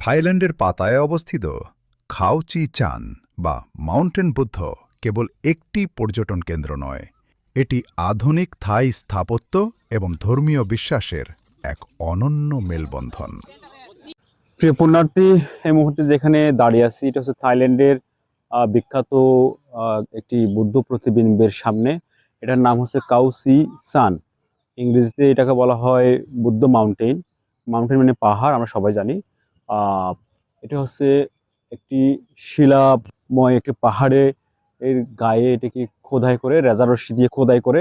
থাইল্যান্ডের পাতায় অবস্থিত খাও চি চান বা মাউন্টেন বুদ্ধ কেবল একটি পর্যটন কেন্দ্র নয়, এটি আধুনিক থাই স্থাপত্য এবং ধর্মীয় বিশ্বাসের এক অনন্য মেলবন্ধন। প্রিয় পুণ্যার্থী, এই মুহূর্তে যেখানে দাঁড়িয়ে আছি এটা হচ্ছে থাইল্যান্ডের বিখ্যাত একটি বুদ্ধ প্রতিবিম্বের সামনে। এটার নাম হচ্ছে কাও চি চান। ইংরেজিতে এটাকে বলা হয় বুদ্ধ মাউন্টেন। মাউন্টেন মানে পাহাড়, আমরা সবাই জানি। আহ, এটা হচ্ছে একটি শিলাময় একটি পাহাড়ে এর গায়ে এটাকে খোদাই করে, রেজারসি দিয়ে খোদাই করে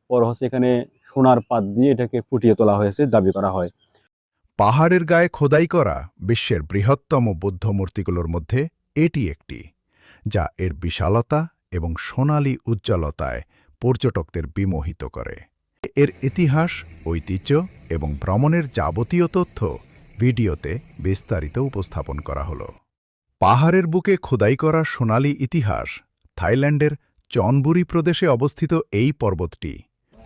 পর হচ্ছে এখানে সোনার পাত দিয়ে এটাকে ফুটিয়ে তোলা হয়েছে দাবি করা হয়। পাহাড়ের গায়ে খোদাই করা বিশ্বের বৃহত্তম বৌদ্ধ মূর্তিগুলোর মধ্যে এটি একটি, যা এর বিশালতা এবং সোনালী উজ্জ্বলতায় পর্যটকদের বিমোহিত করে। এর ইতিহাস, ঐতিহ্য এবং ভ্রমণের যাবতীয় তথ্য ভিডিওতে বিস্তারিত উপস্থাপন করা হলো। পাহাড়ের বুকে খোদাই করা সোনালী ইতিহাস। থাইল্যান্ডের চনবুরি প্রদেশে অবস্থিত এই পর্বতটি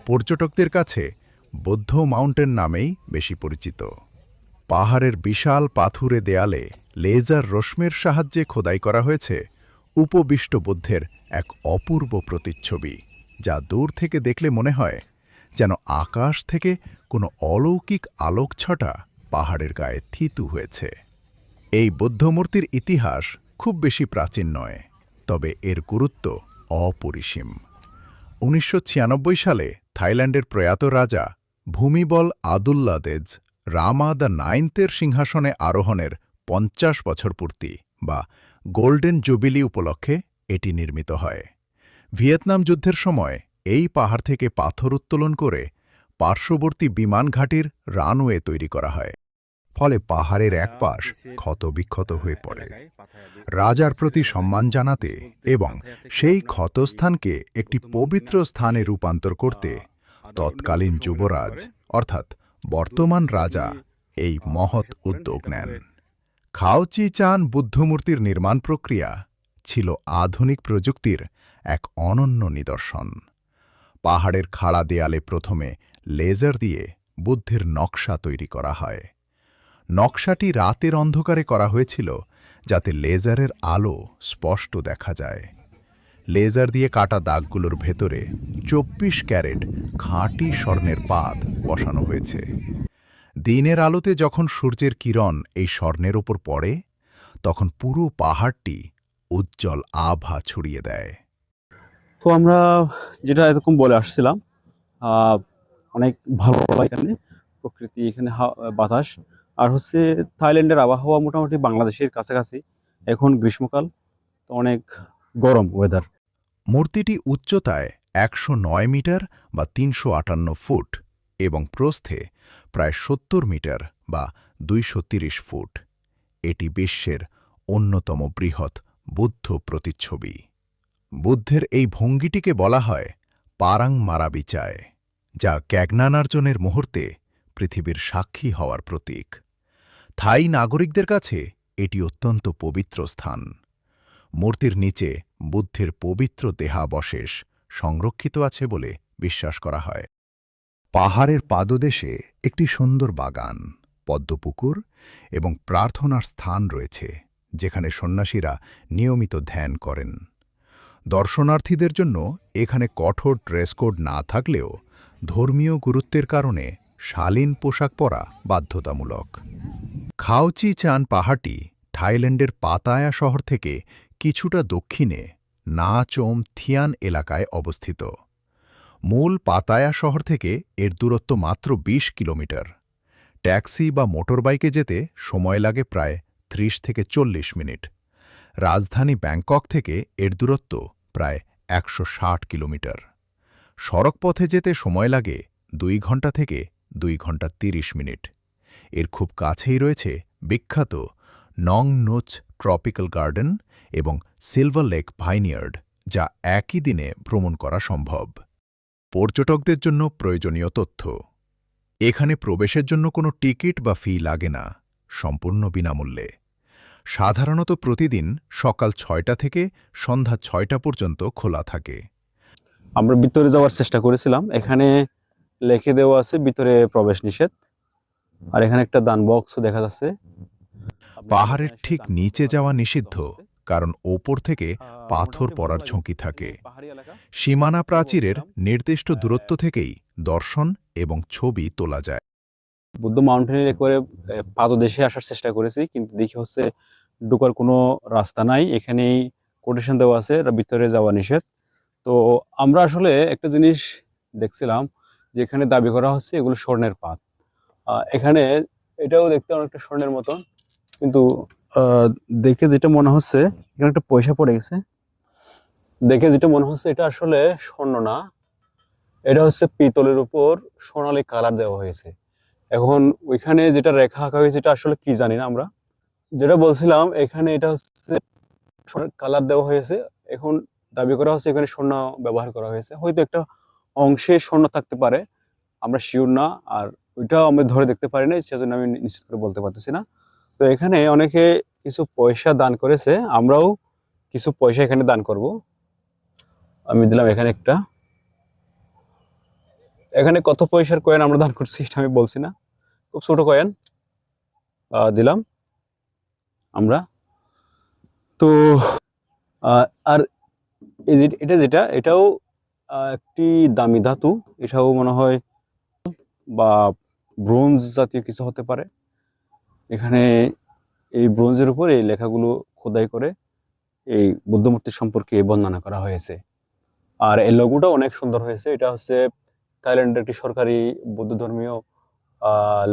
পর্যটকদের কাছে বৌদ্ধ মাউন্টেন নামেই বেশি পরিচিত। পাহাড়ের বিশাল পাথুরে দেয়ালে লেজার রশ্মির সাহায্যে খোদাই করা হয়েছে উপবিষ্ট বুদ্ধের এক অপূর্ব প্রতিচ্ছবি, যা দূর থেকে দেখলে মনে হয় যেন আকাশ থেকে কোনো অলৌকিক আলোকছটা পাহাড়ের গায়ে থিতু হয়েছে। এই বুদ্ধমূর্তির ইতিহাস খুব বেশি প্রাচীন নয়, তবে এর গুরুত্ব অপরিসীম। ১৯৯৬ সালে থাইল্যান্ডের প্রয়াত রাজা ভূমিবল আদুল্লাদেজ রামা দ্য নাইন্থের সিংহাসনে আরোহণের ৫০ বছর পূর্তি বা গোল্ডেন জুবিলি উপলক্ষে এটি নির্মিত হয়। ভিয়েতনাম যুদ্ধের সময় এই পাহাড় থেকে পাথর উত্তোলন করে পার্শ্ববর্তী বিমান ঘাঁটির রানওয়ে তৈরি করা হয়। ফলে পাহাড়ের এক পাশ ক্ষতবিক্ষত হয়ে পড়ে। রাজার প্রতি সম্মান জানাতে এবং সেই ক্ষতস্থানকে একটি পবিত্র স্থানে রূপান্তর করতে তৎকালীন যুবরাজ অর্থাৎ বর্তমান রাজা এই মহৎ উদ্যোগ নেন। খাও চি চান বুদ্ধমূর্তির নির্মাণ প্রক্রিয়া ছিল আধুনিক প্রযুক্তির এক অনন্য নিদর্শন। পাহাড়ের খাড়া দেয়ালে প্রথমে লেজার দিয়ে বুদ্ধের নকশা তৈরি করা হয়। নকশাটি রাতের অন্ধকারে করা হয়েছিল যাতে লেজারের আলো স্পষ্ট দেখা যায়। লেজার দিয়ে কাটা দাগগুলোর ভেতরে ২৪ ক্যারেট খাঁটি স্বর্ণের পাত বসানো হয়েছে। দিনের আলোতে যখন সূর্যের কিরণ এই স্বর্ণের ওপর পড়ে, তখন পুরো পাহাড়টি উজ্জ্বল আভা ছড়িয়ে দেয়। তো আমরা যেটা এরকম বলে আসছিলাম, আহ, অনেক ভালো লাগে এখানে প্রকৃতি, এখানে বাতাস। আর হচ্ছে থাইল্যান্ডের আবহাওয়া মোটামুটি বাংলাদেশের কাছাকাছি। এখন গ্রীষ্মকাল, তো অনেক গরম ওয়েদার। মূর্তিটি উচ্চতায় ১০৯ মিটার বা ৩৫৮ ফুট এবং প্রস্থে প্রায় ৭০ মিটার বা ২৩০ ফুট। এটি বিশ্বের অন্যতম বৃহৎ বুদ্ধ প্রতিচ্ছবি। বুদ্ধের এই ভঙ্গিটিকে বলা হয় পারাং মারাবিচায়, যা জ্ঞানার্জনের মুহূর্তে পৃথিবীর সাক্ষী হওয়ার প্রতীক। থাই নাগরিকদের কাছে এটি অত্যন্ত পবিত্র স্থান। মূর্তির নিচে বুদ্ধের পবিত্র দেহাবশেষ সংরক্ষিত আছে বলে বিশ্বাস করা হয়। পাহাড়ের পাদদেশে একটি সুন্দর বাগান, পদ্মপুকুর এবং প্রার্থনার স্থান রয়েছে, যেখানে সন্ন্যাসীরা নিয়মিত ধ্যান করেন। দর্শনার্থীদের জন্য এখানে কঠোর ড্রেস কোড না থাকলেও ধর্মীয় গুরুত্বের কারণে শালীন পোশাক পরা বাধ্যতামূলক। খাও চি চান পাহাড়টি থাইল্যান্ডের পাতায়া শহর থেকে কিছুটা দক্ষিণে না চোম থিয়ান এলাকায় অবস্থিত। মূল পাতায়া শহর থেকে এর দূরত্ব মাত্র ২০ কিলোমিটার। ট্যাক্সি বা মোটরবাইকে যেতে সময় লাগে প্রায় ৩০ থেকে ৪০ মিনিট। রাজধানী ব্যাংকক থেকে এর দূরত্ব প্রায় ১৬০ কিলোমিটার। সড়কপথে যেতে সময় লাগে ২ ঘন্টা থেকে ২ ঘন্টা ৩০ মিনিট। এর খুব কাছেই রয়েছে বিখ্যাত নং নুচ ট্রপিক্যাল গার্ডেন এবং সিলভার লেক ভাইনিয়ার্ড, যা একই দিনে ভ্রমণ করা সম্ভব। পর্যটকদের জন্য প্রয়োজনীয় তথ্য: এখানে প্রবেশের জন্য কোনো টিকিট বা ফি লাগে না, সম্পূর্ণ বিনামূল্যে। সাধারণত প্রতিদিন সকাল ৬টা থেকে সন্ধ্যা ৬টা পর্যন্ত খোলা থাকে। আমরা ভিতরে যাওয়ার চেষ্টা করেছিলাম, এখানে লিখে দেওয়া আছে ভিতরে প্রবেশ নিষেধ। আর এখানে একটা দান বক্স দেখা যাচ্ছে। পাহাড়ের ঠিক নিচে যাওয়া নিষিদ্ধ, কারণ ওপর থেকে পাথর পড়ার ঝুঁকি থাকে। সীমানা প্রাচীরের নির্দিষ্ট দূরত্ব থেকেই দর্শন এবং ছবি তোলা যায়। বুদ্ধ মাউন্টেনের একবারে পাদদেশে আসার চেষ্টা করেছি, কিন্তু দেখি হচ্ছে ঢোকার কোনো রাস্তা নাই। এখানেই কোটেশন দেওয়া আছে, ভিতরে যাওয়া নিষেধ। তো আমরা আসলে একটা জিনিস দেখছিলাম যে এখানে দাবি করা হচ্ছে এগুলো স্বর্ণের পাত। এখানে এটাও দেখতে অনেকটা স্বর্ণের মতন, কিন্তু দেখে যেটা মনে হচ্ছে এখানে একটা পয়সা পড়ে গেছে। দেখে যেটা মনে হচ্ছে এটা আসলে স্বর্ণ না, এটা হচ্ছে পিতলের উপর সোনালী কালার দেওয়া হয়েছে। এখন ওইখানে যেটা রেখা আঁকা হয়েছে এটা আসলে কি জানি না আমরা। যেটা বলছিলাম এখানে এটা হচ্ছে কালার দেওয়া হয়েছে। এখন দাবি করা হচ্ছে এখানে স্বর্ণ ব্যবহার করা হয়েছে, হয়তো একটা অংশে স্বর্ণ থাকতে পারে, আমরা শিওর না। আর ওইটাও আমি ধরে দেখতে পারি না, সেজন্য আমি নিশ্চিত করে বলতে পারতেছি না। তো এখানে অনেকে কিছু পয়সা দান করেছে, আমরাও কিছু পয়সা এখানে দান করব। আমি দিলাম এখানে একটা। এখানে কত পয়সার কয়েন আমরা দান করছি এটা আমি বলছি না, খুব ছোট কয়েন দিলাম আমরা। তো আর এই যে এটা যেটা এটাও একটি দামি ধাতু, এটাও মনে হয় বা ব্রোঞ্জ জাতীয় কিছু হতে পারে। এখানে এই ব্রোঞ্জের উপর এই লেখাগুলো খোদাই করে এই বুদ্ধমূর্তি সম্পর্কে বর্ণনা করা হয়েছে। আর এই লোগোটা অনেক সুন্দর হয়েছে। এটা হচ্ছে থাইল্যান্ডের একটি সরকারি বৌদ্ধ ধর্মীয়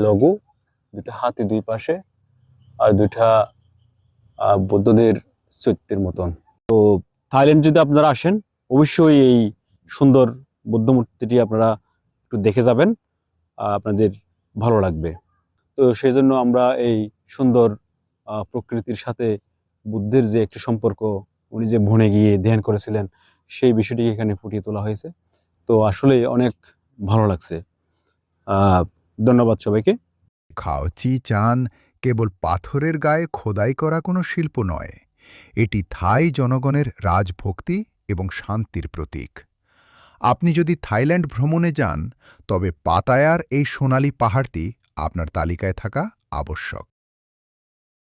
লোগো, দুটা হাতি দুই পাশে আর দুইটা বৌদ্ধদের চৈত্যের মতন। তো থাইল্যান্ড যদি আপনারা আসেন অবশ্যই এই সুন্দর বৌদ্ধ মূর্তিটি আপনারা একটু দেখে যাবেন, আপনাদের ভালো লাগবে। তো সেই জন্য আমরা এই সুন্দর প্রকৃতির সাথে বুদ্ধের যে একটি সম্পর্ক, উনি যে বনে গিয়ে ধ্যান করেছিলেন সেই বিষয়টি এখানে ফুটিয়ে তোলা হয়েছে। তো আসলে অনেক ভালো লাগছে। ধন্যবাদ সবাইকে। খাওচি চান কেবল পাথরের গায়ে খোদাই করা কোনো শিল্প নয়, এটি থাই জনগণের রাজভক্তি এবং শান্তির প্রতীক। আপনি যদি থাইল্যান্ড ভ্রমণে যান, তবে পাতায়ার এই সোনালী পাহাড়টি আপনার তালিকায় থাকা আবশ্যক।